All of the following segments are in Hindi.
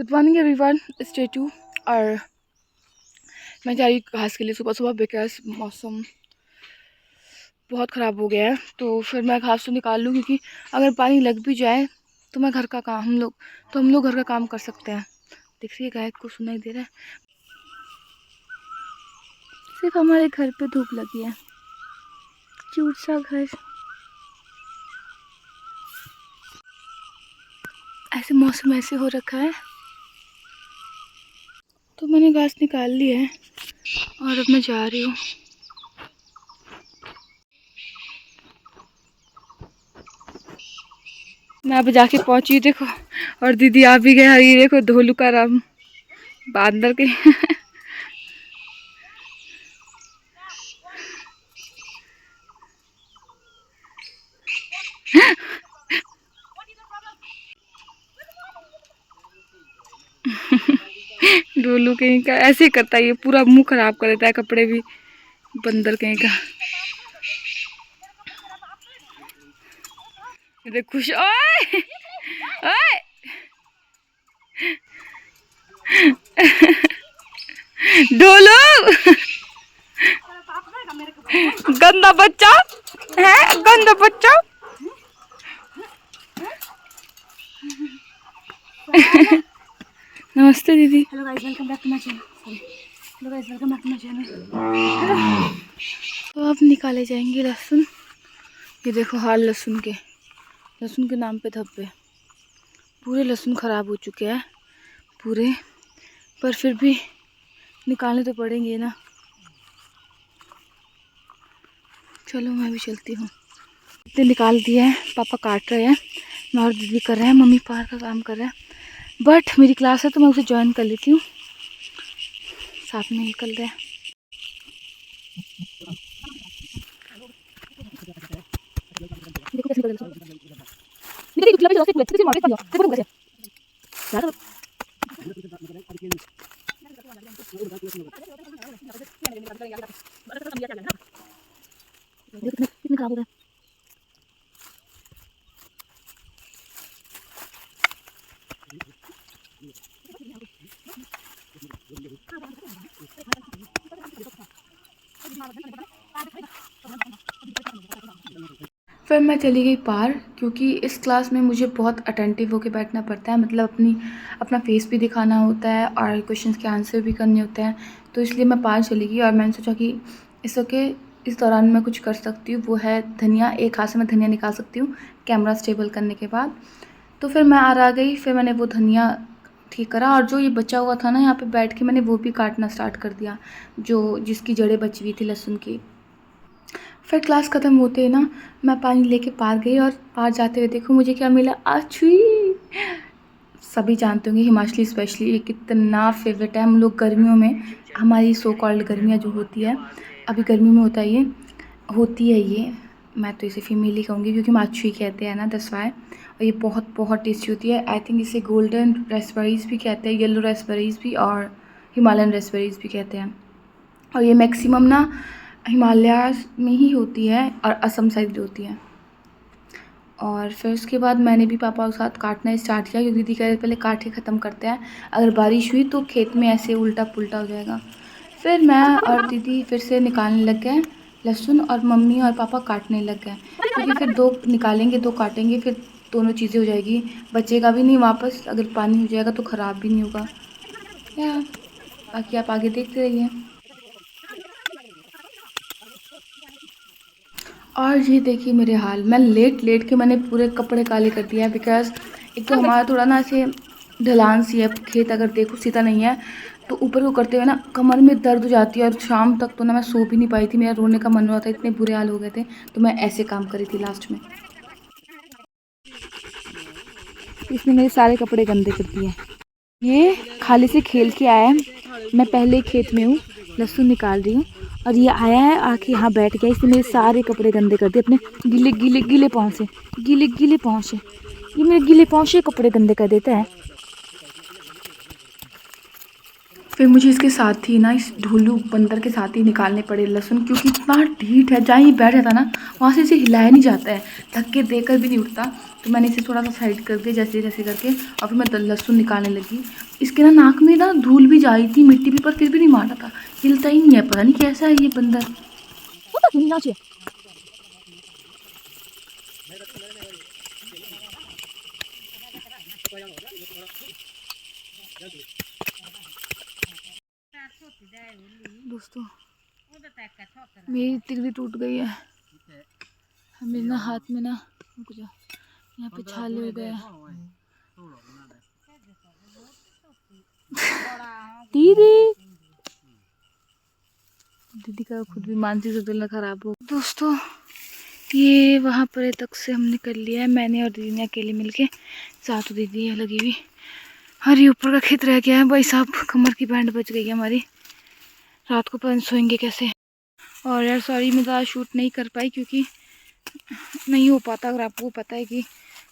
गुड मॉर्निंग एवरीवन, स्टे टू। और मैं जा रही हूँ घास के लिए सुबह सुबह, बिकॉज मौसम बहुत ख़राब हो गया है। तो फिर मैं घास तो निकाल लूँ, क्योंकि अगर पानी लग भी जाए तो मैं घर का काम हम लोग घर का काम कर सकते हैं। देख रही है गाय को सुनाई दे रहा है। सिर्फ हमारे घर पे धूप लगी है, क्यूट सा घर। ऐसे मौसम ऐसे हो रखा है। तो मैंने घास निकाल ली है और अब मैं जा रही हूँ। मैं अब जाके पहुंची, देखो। और दीदी आ भी गए। ये देखो धोलू का राम बांदर के डोलू कहीं का ऐसे ही करता है, ये पूरा मुंह खराब कर देता है, कपड़े भी। बंदर कहीं का। ये देख खुश। ओए ओए डोलू गंदा बच्चा है, गंदा बच्चा। नमस्ते दीदी। Hello guys, welcome back to my channel. Hello guys, welcome back to my channel. तो अब निकाले जाएंगे लहसुन। ये देखो हाल लहसुन के नाम पे धब्बे। पूरे लहसुन ख़राब हो चुके हैं पूरे, पर फिर भी निकालने तो पड़ेंगे ना। चलो मैं भी चलती हूँ। इतने निकाल दिए हैं, पापा काट रहे हैं, मैं और दीदी कर रहे हैं, मम्मी पार का काम कर रहे हैं। बट मेरी क्लास है तो मैं उसे ज्वाइन कर लेती हूँ, साथ में निकल रहे हैं। देखो कैसे निकल रहे हैं। निकल निकल भी जाओ, से मार के देखो कैसे यार। कितने खराब हो रहे हैं। फिर मैं चली गई पार, क्योंकि इस क्लास में मुझे बहुत अटेंटिव होकर बैठना पड़ता है। मतलब अपना फेस भी दिखाना होता है और क्वेश्चंस के आंसर भी करने होते हैं। तो इसलिए मैं पार चली गई और मैंने सोचा कि इस दौरान मैं कुछ कर सकती हूँ, वो है धनिया। एक हाथ से मैं धनिया निकाल सकती हूँ कैमरा स्टेबल करने के बाद। तो फिर मैं आ गई, फिर मैंने वो धनिया ठीक करा, और जो ये बचा हुआ था ना यहाँ पे बैठ के, मैंने वो भी काटना स्टार्ट कर दिया, जिसकी जड़ें बची हुई थी लहसुन की। फिर क्लास ख़त्म होते ही ना मैं पानी लेके पार गई, और पार जाते हुए देखो मुझे क्या मिला। आछुई। सभी जानते होंगे हिमाचली स्पेशली ये कितना फेवरेट है। हम लोग गर्मियों में, हमारी सो कॉल्ड गर्मियाँ जो होती है, अभी गर्मी में होती है ये। मैं तो इसे फीमेल ही कहूँगी, क्योंकि माछुई कहते हैं ना, दैट्स व्हाई। और ये बहुत बहुत टेस्टी होती है। आई थिंक इसे गोल्डन रेस्पबेरीज़ भी कहते हैं, येलो रेस्पबेरीज़ भी, और हिमालयन रेस्पबेरीज़ भी कहते हैं। और ये मैक्सिमम ना हिमालय में ही होती है और असम साइड होती है। और फिर उसके बाद मैंने भी पापा के साथ काटना स्टार्ट किया, क्योंकि दीदी कह रहे पहले काट के ख़त्म करते हैं, अगर बारिश हुई तो खेत में ऐसे उल्टा पुल्टा हो जाएगा। फिर मैं और दीदी फिर से निकालने लग गए लहसुन, और मम्मी और पापा काटने लग गए, क्योंकि फिर दो निकालेंगे दो काटेंगे, फिर दोनों चीज़ें हो जाएगी, बचेगा भी नहीं वापस। अगर पानी हो जाएगा तो ख़राब भी नहीं होगा या। बाकी आप आगे देखते रहिए। और ये देखिए मेरे हाल, मैं लेट के मैंने पूरे कपड़े काले कर दिए हैं, बिकॉज एक तो हमारा थोड़ा ना ऐसे ढलान सी है खेत, अगर देखो सीधा नहीं है, तो ऊपर को करते हुए ना कमर में दर्द हो जाती है। और शाम तक तो ना मैं सो भी नहीं पाई थी, मेरा रोने का मन हो रहा था, इतने बुरे हाल हो गए थे। तो मैं ऐसे काम करी थी लास्ट में। इसने मेरे सारे कपड़े गंदे कर दिए। ये खाली से खेल के आया है, मैं पहले खेत में हूँ, लहसुन निकाल रही हूँ, और ये आया है आके यहाँ बैठ गया। इसने मेरे सारे कपड़े गंदे कर दिए, अपने गीले पाँव से, गीले पाँव से। ये मेरे गीले पाँव से कपड़े गंदे कर देता है। फिर मुझे इसके साथ ही ना, इस ढोलू बंदर के साथ ही निकालने पड़े लहसुन, क्योंकि इतना ढीठ है, जहाँ ये बैठ जाता ना वहाँ से इसे हिलाया नहीं जाता है, धक्के देकर भी नहीं उठता। तो मैंने इसे थोड़ा सा साइड कर दिया जैसे जैसे करके, और फिर मैं लहसुन निकालने लगी। इसके ना नाक में ना धूल भी जा रही थी, मिट्टी भी, पर फिर भी नहीं मार रहा था, हिलता ही नहीं है, पता नहीं कैसा है ये बंदर। दोस्तों मेरी तिगड़ी टूट गई है, मेरे ना हाथ में ना यहाँ पे छाले हो गए। दीदी दीदी का खुद भी मानसिक संतुलन खराब हो। दोस्तों ये वहाँ पर तक से हमने कर लिया है, मैंने और दीदी ने अकेले मिलके, साथ दीदी है लगी हुई। और ये ऊपर का खेत रह गया है भाई साहब, कमर की बैंड बच गई है हमारी, रात को पता सोएंगे कैसे। और यार सॉरी मैं ज़्यादा शूट नहीं कर पाई क्योंकि नहीं हो पाता, अगर आपको पता है कि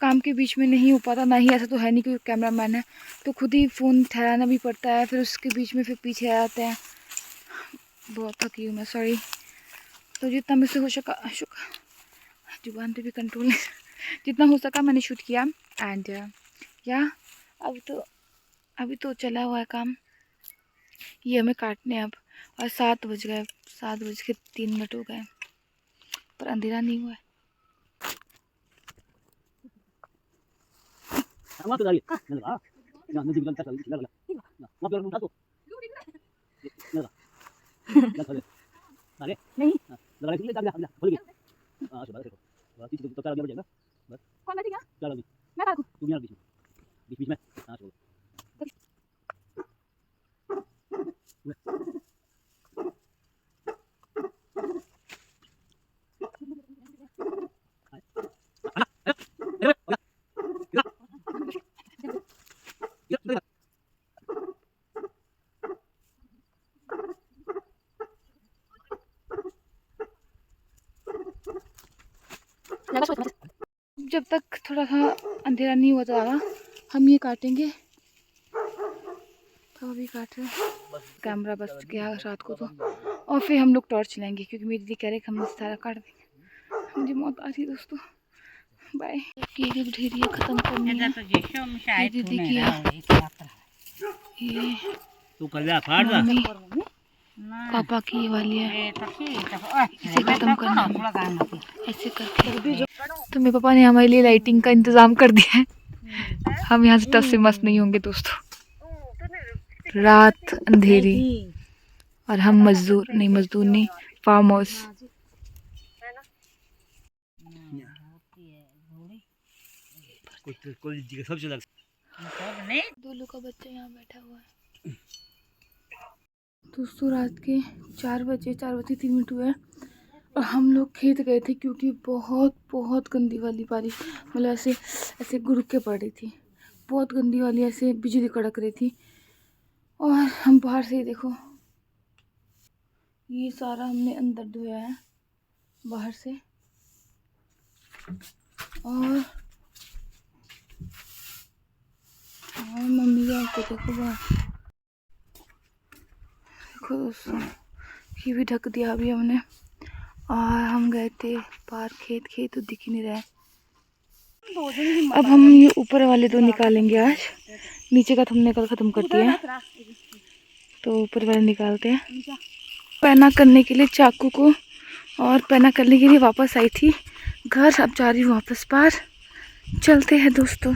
काम के बीच में नहीं हो पाता, ना ही ऐसा तो है नहीं कि कैमरा मैन है तो खुद ही फ़ोन ठहराना भी पड़ता है, फिर उसके बीच में फिर पीछे आ जाते हैं। बहुत थकी हूँ मैं, सॉरी। तो जितना मुझसे हो सका, जुबान पे भी कंट्रोल नहीं, जितना हो सका मैंने शूट किया। एंड या अभी तो चला हुआ है काम, ये हमें काटने अब। और 7 बज गए, 7:03 हो गए, पर अंधेरा नहीं हुआ है। जब तक थोड़ा सा अंधेरा नहीं हुआ ज़्यादा, हम ये काटेंगे। तो अभी काट रहे हैं, कैमरा बच गया रात को तो, और फिर हम लोग टॉर्च लाएंगे क्योंकि मेरी दीदी कह रहे कि हम सारा काट देंगे। मुझे मौत आ रही दोस्तों, बाय। ये ढेरी खत्म करनी है दीदी की, ये मम्मी पापा की वाली है, इसे खत्म करना है ऐसे करके। तो मेरे पापा ने हमारे लिए लाइटिंग का इंतज़ाम कर दिया है, हम यहाँ से टस से मस्त नहीं होंगे दोस्तों। रात अंधेरी और हम मजदूर नहीं, फार्म हाउस। दोनों का बच्चा यहाँ बैठा हुआ है। दोस्तों रात के 4:03 हुए और हम लोग खेत गए थे क्योंकि बहुत गंदी वाली बारिश, मतलब ऐसे गुरुक के पड़ रही थी, बहुत गंदी वाली, ऐसे बिजली कड़क रही थी। और हम बाहर से ही देखो, ये सारा हमने अंदर धोया है बाहर से। और मम्मी का आपको देखो बाहर, देखो दोस्तों ये भी ढक दिया अभी हमने। और हम गए थे बाहर, खेत तो दिख ही नहीं रहा है। अब हम ये ऊपर वाले दो निकालेंगे आज, नीचे का तो हमने कल ख़त्म कर दिया है, तो ऊपर वाले निकालते हैं। पैना करने के लिए चाकू को, और पैना करने के लिए वापस आई थी घर, अब जा रही हूँ वापस बाहर। चलते हैं दोस्तों।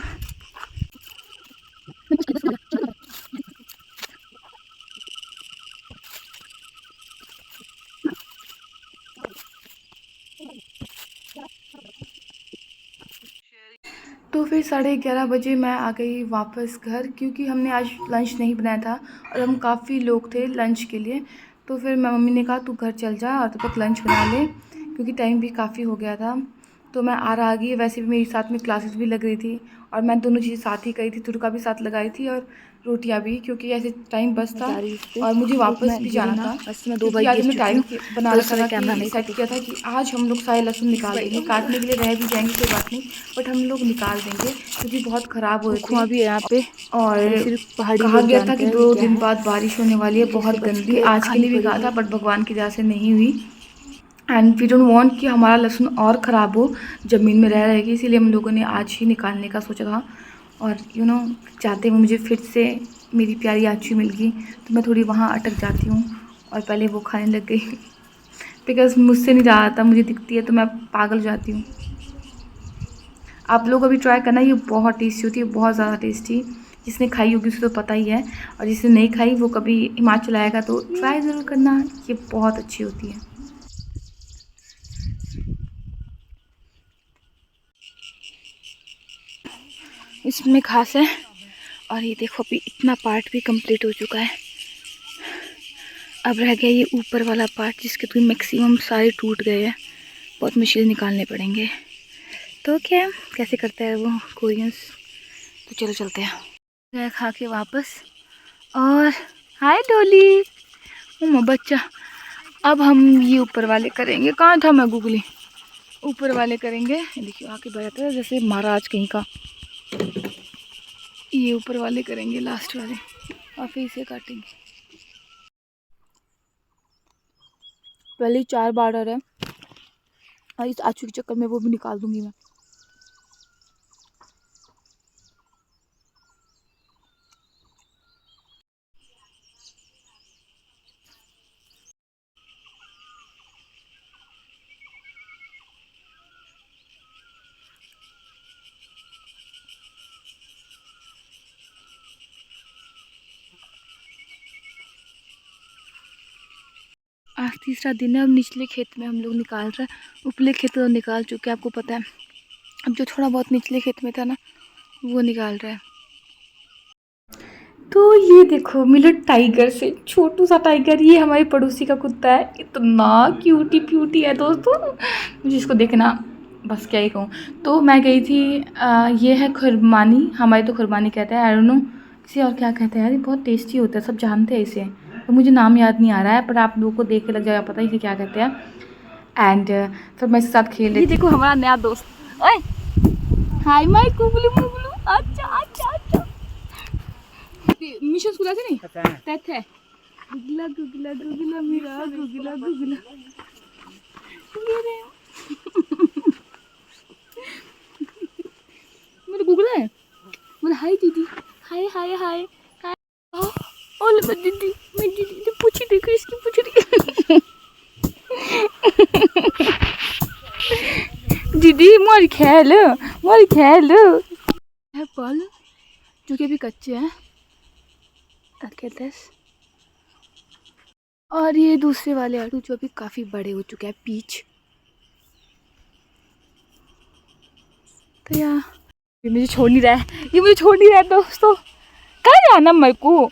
तो फिर 11:30 बजे मैं आ गई वापस घर, क्योंकि हमने आज लंच नहीं बनाया था और हम काफ़ी लोग थे लंच के लिए। तो फिर मम्मी ने कहा तू घर चल जा और तब तक लंच बना ले, क्योंकि टाइम भी काफ़ी हो गया था। तो मैं आ गई, वैसे भी मेरी साथ में क्लासेस भी लग रही थी और मैं दोनों चीज़ें साथ ही करी थी, तुड़का भी साथ लगाई थी और रोटियां भी, क्योंकि ऐसे टाइम बस था और मुझे वापस भी जाना था। बस मैं 2 बार आज मैं टाइम बना रखा था, कैमरा नहीं सेट किया था कि आज हम लोग सारे लहसुन निकाल देंगे, काटने के लिए रह भी जाएंगे कोई बात नहीं, बट हम लोग निकाल देंगे क्योंकि बहुत ख़राब हो रहे थे। भी यहाँ पे और कहा गया था कि 2 दिन बाद बारिश होने वाली है बहुत गंदी, आज के लिए भी कहा था, बट भगवान की दया से नहीं हुई। एंड वी डोंट वांट कि हमारा लहसुन और ख़राब हो, ज़मीन में रहेगी, इसीलिए हम लोगों ने आज ही निकालने का सोचा था। और चाहते हुए मुझे फिर से मेरी प्यारी आचू मिल गई, तो मैं थोड़ी वहाँ अटक जाती हूँ और पहले वो खाने लग गई बिकॉज़ मुझसे नहीं रहा था, मुझे दिखती है तो मैं पागल हो जाती हूँ। आप लोग अभी ट्राई करना, ये बहुत टेस्टी होती है, बहुत ज़्यादा टेस्टी। जिसने खाई होगी उसे तो पता ही है, और जिसने नहीं खाई वो कभी हिमाचल आएगा तो ट्राई ज़रूर करना, ये बहुत अच्छी होती है। इसमें घास है, और ये देखो अभी इतना पार्ट भी कंप्लीट हो चुका है। अब रह गया ये ऊपर वाला पार्ट जिसके तो मैक्सिमम सारे टूट गए हैं, बहुत मुश्किल निकालने पड़ेंगे। तो क्या कैसे करते हैं वो कोरियंस, तो चलो चलते हैं खा के वापस। और हाय डोली, ओ बच्चा। अब हम ये ऊपर वाले करेंगे, कहाँ था मैं गूगली, ऊपर वाले करेंगे। देखिए आके बैठा है जैसे महाराज कहीं का। ये ऊपर वाले करेंगे लास्ट वाले, और फिर इसे काटेंगे। पहले 4 बॉर्डर है, और इस आचू के चक्कर में वो भी निकाल दूंगी मैं। आज तीसरा दिन है, अब निचले खेत में हम लोग निकाल रहे हैं। ऊपरले खेत तो निकाल चुके हैं, आपको पता है। अब जो थोड़ा बहुत निचले खेत में था ना, वो निकाल रहा है। तो ये देखो मिला टाइगर से, छोटू सा टाइगर, ये हमारे पड़ोसी का कुत्ता है, इतना क्यूटी प्यूटी है दोस्तों, मुझे इसको देखना बस क्या ही कहूँ। तो मैं गई थी, ये है खुरमानी, हमारे तो खुरमानी कहते हैं, आई डोंट नो इसे और क्या कहते हैं यार, ये बहुत टेस्टी होता है, सब जानते हैं इसे, तो मुझे नाम याद नहीं आ रहा है, पर आप लोगों को देख के लग जाएगा पता इसे क्या कहते हैं। एंड फिर मैं इसके साथ खेल रही थी। देखो हमारा नया दोस्त, ओए हाय माय कुबलू मुबलू, अच्छा अच्छा अच्छा मिशन स्कूल আছে নি তেতে গুগলা গুগলা গুগলা মেরা গুগলা গুগলা मेरे मेरे गुगला है, बोले हाय दीदी, हाय हाय हाय हाय, ओले मैं दीदी, मैं दीदी तो पूछी देखो इसकी पूछ रही दीदी मोर खेल है फल जो कि अभी कच्चे हैं, और ये दूसरे वाले आलू जो अभी काफ़ी बड़े हो चुके हैं, पीच। तो यार ये मुझे छोड़ नहीं रहा है, ये मुझे छोड़ नहीं रहा है दोस्तों, कहाँ जाना मेरे को,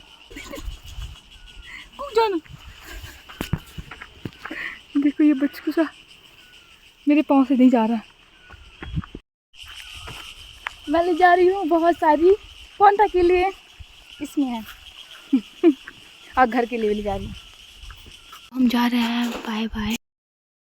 जाना। देखो ये बच्चों सा मेरे पाँव से नहीं जा रहा, मैं ले जा रही हूँ बहुत सारी, कौन के लिए इसमें है और घर के लिए ले जा रही हूँ। हम जा रहे हैं, बाय बाय।